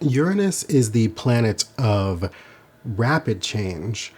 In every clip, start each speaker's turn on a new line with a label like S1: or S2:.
S1: Uranus is the planet of rapid change,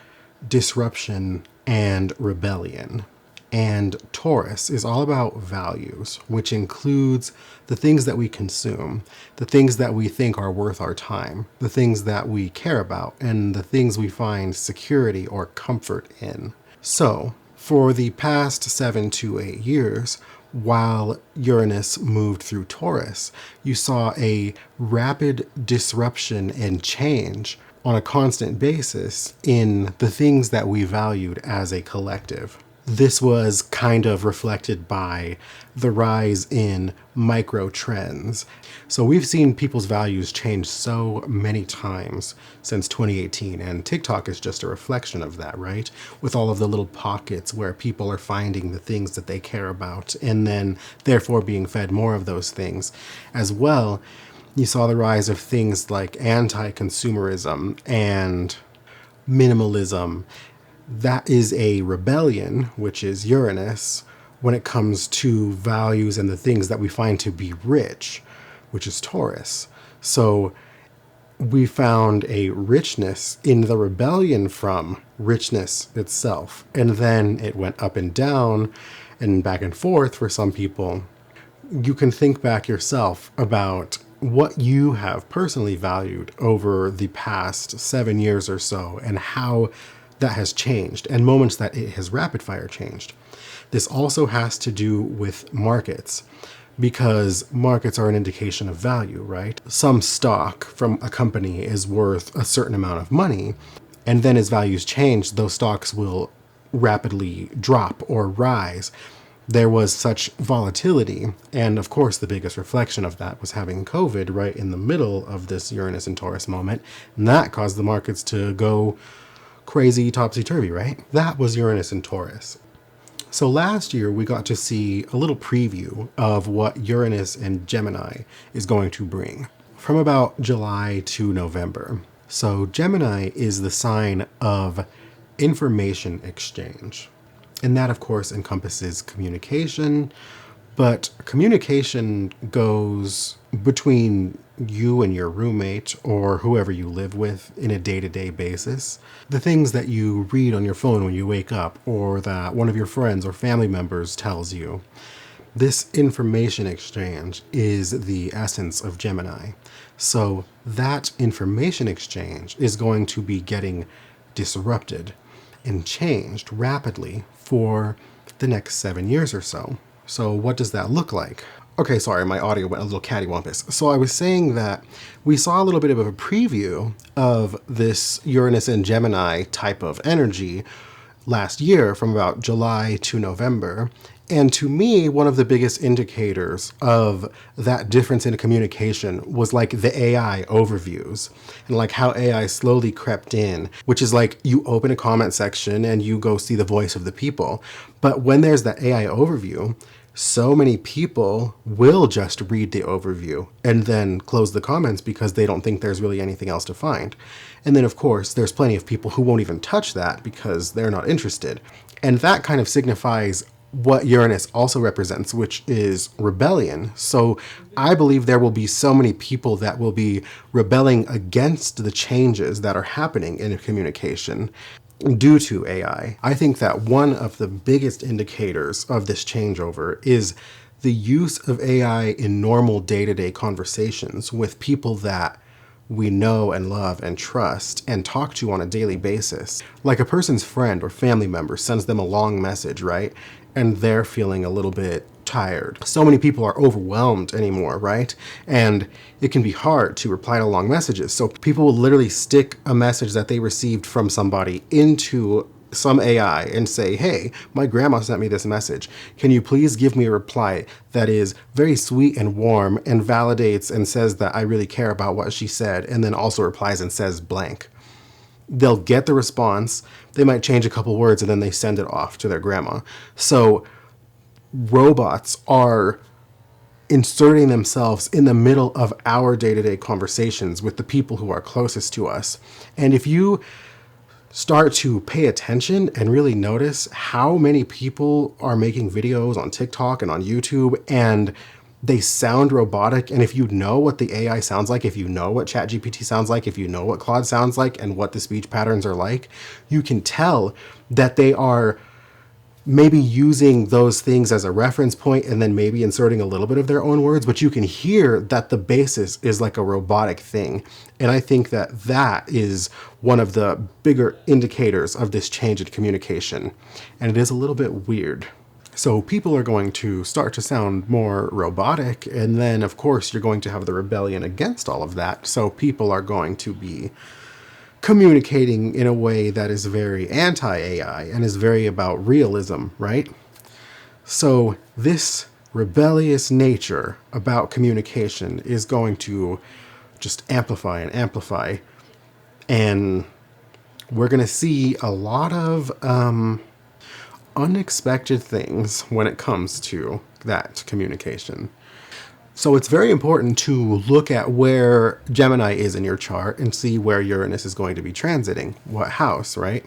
S1: disruption, and rebellion. And Taurus is all about values, which includes the things that we consume, the things that we think are worth our time, the things that we care about, and the things we find security or comfort in. So, for the past 7 to 8 years, while Uranus moved through Taurus, you saw a rapid disruption and change on a constant basis in the things that we valued as a collective. This was kind of reflected by the rise in micro trends. So we've seen people's values change so many times since 2018, and TikTok is just a reflection of that, right? With all of the little pockets where people are finding the things that they care about and then therefore being fed more of those things. As well, you saw the rise of things like anti-consumerism and minimalism. That is a rebellion, which is Uranus, when it comes to values and the things that we find to be rich, which is Taurus. So we found a richness in the rebellion from richness itself. And then it went up and down and back and forth for some people. You can think back yourself about what you have personally valued over the past 7 years or so and how that has changed, and moments that it has rapid fire changed. This also has to do with markets, because markets are an indication of value, right? Some stock from a company is worth a certain amount of money, and then as values change, those stocks will rapidly drop or rise. There was such volatility, and of course the biggest reflection of that was having COVID right in the middle of this Uranus and Taurus moment, and that caused the markets to go crazy topsy-turvy, right? That was Uranus and Taurus. So last year we got to see a little preview of what Uranus and Gemini is going to bring from about July to November. So Gemini is the sign of information exchange. And that, of course, encompasses communication, but communication goes between you and your roommate or whoever you live with in a day-to-day basis. The things that you read on your phone when you wake up, or that one of your friends or family members tells you. This information exchange is the essence of Gemini. So that information exchange is going to be getting disrupted and changed rapidly for the next 7 years or so. So what does that look like? Okay, sorry, my audio went a little cattywampus. So I was saying that we saw a little bit of a preview of this Uranus and Gemini type of energy last year from about July to November. And to me, one of the biggest indicators of that difference in communication was like the AI overviews and like how AI slowly crept in, which is like you open a comment section and you go see the voice of the people. But when there's that AI overview, so many people will just read the overview and then close the comments because they don't think there's really anything else to find. And then, of course, there's plenty of people who won't even touch that because they're not interested. And that kind of signifies what Uranus also represents, which is rebellion. So I believe there will be so many people that will be rebelling against the changes that are happening in communication due to AI. I think that one of the biggest indicators of this changeover is the use of AI in normal day-to-day conversations with people that we know and love and trust and talk to on a daily basis. Like a person's friend or family member sends them a long message, right? And they're feeling a little bit tired. So many people are overwhelmed anymore, right? And it can be hard to reply to long messages. So people will literally stick a message that they received from somebody into some AI and say, hey, my grandma sent me this message. Can you please give me a reply that is very sweet and warm and validates and says that I really care about what she said, and then also replies and says blank. They'll get the response. They might change a couple words and then they send it off to their grandma. So robots are inserting themselves in the middle of our day-to-day conversations with the people who are closest to us. And if you start to pay attention and really notice how many people are making videos on TikTok and on YouTube, and they sound robotic. And if you know what the AI sounds like, if you know what ChatGPT sounds like, if you know what Claude sounds like and what the speech patterns are like, you can tell that they are maybe using those things as a reference point and then maybe inserting a little bit of their own words, but you can hear that the basis is like a robotic thing. And I think that that is one of the bigger indicators of this change in communication. And it is a little bit weird. So people are going to start to sound more robotic, and then of course you're going to have the rebellion against all of that. So people are going to be communicating in a way that is very anti-AI and is very about realism, right? So this rebellious nature about communication is going to just amplify and amplify. And we're going to see a lot of unexpected things when it comes to that communication. So it's very important to look at where Gemini is in your chart and see where Uranus is going to be transiting, what house, right?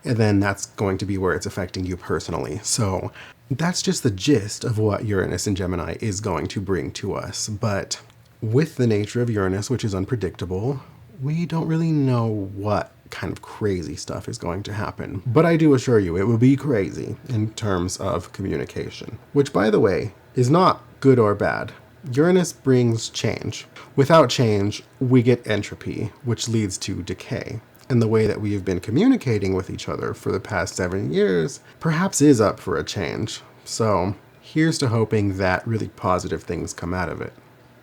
S1: And then that's going to be where it's affecting you personally. So that's just the gist of what Uranus and Gemini is going to bring to us. But with the nature of Uranus, which is unpredictable, we don't really know what kind of crazy stuff is going to happen. But I do assure you, it will be crazy in terms of communication, which, by the way, is not good or bad. Uranus brings change. Without change, we get entropy, which leads to decay. And the way that we have been communicating with each other for the past 7 years perhaps is up for a change. So here's to hoping that really positive things come out of it.